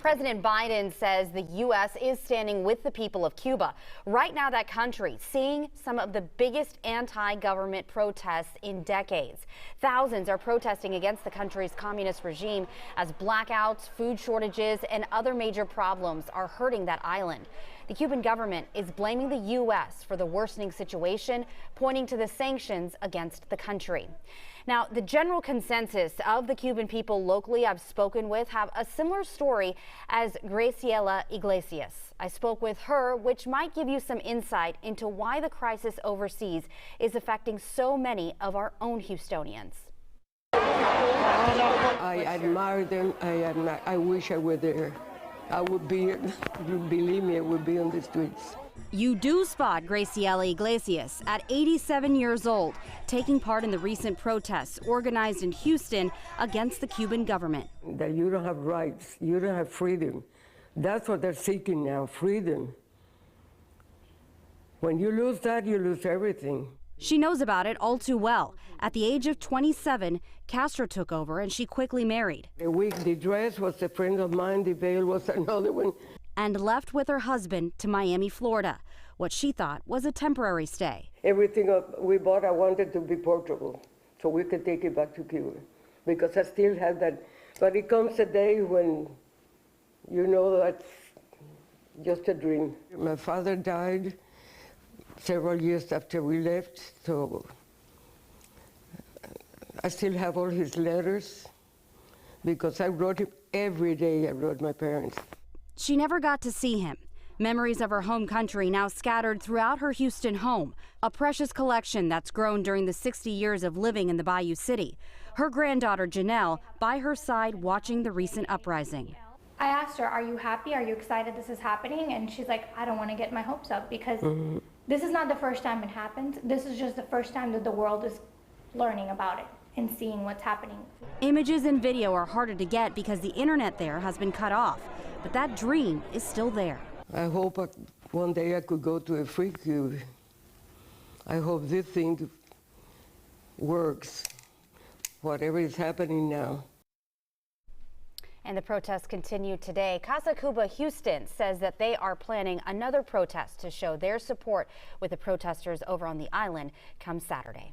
President Biden says the U.S. is standing with the people of Cuba. Right now, that country seeing some of the biggest anti-government protests in decades. Thousands are protesting against the country's communist regime as blackouts, food shortages, and other major problems are hurting that island. The Cuban government is blaming the U.S. for the worsening situation, pointing to the sanctions against the country. Now, the general consensus of the Cuban people locally I've spoken with have a similar story as Graciela Iglesias. I spoke with her, which might give you some insight into why the crisis overseas is affecting so many of our own Houstonians. I admire them. I wish I were there. I would be, believe me, I would be on the streets. You do spot Graciela Iglesias at 87 years old, taking part in the recent protests organized in Houston against the Cuban government. That you don't have rights, you don't have freedom. That's what they're seeking now, freedom. When you lose that, you lose everything. She knows about it all too well. At the age of 27, Castro took over and she quickly married. The dress was a friend of mine, the veil was another one. And left with her husband to Miami, Florida, what she thought was a temporary stay. Everything we bought, I wanted to be portable, so we could take it back to Cuba, because I still have that. But it comes a day when you know that's just a dream. My father died several years after we left, so I still have all his letters, because I wrote him every day. I wrote my parents. She never got to see him. Memories of her home country now scattered throughout her Houston home, a precious collection that's grown during the 60 years of living in the Bayou City. Her granddaughter Janelle by her side watching the recent uprising. I asked her, are you happy? Are you excited this is happening? And she's like, I don't want to get my hopes up, because this is not the first time it happened. This is just the first time that the world is learning about it and seeing what's happening. Images and video are harder to get because the internet there has been cut off, but that dream is still there. I hope one day I could go to a free Cuba. I hope this thing works, whatever is happening now. And the protests continue today. Casa Cuba Houston says that they are planning another protest to show their support with the protesters over on the island come Saturday.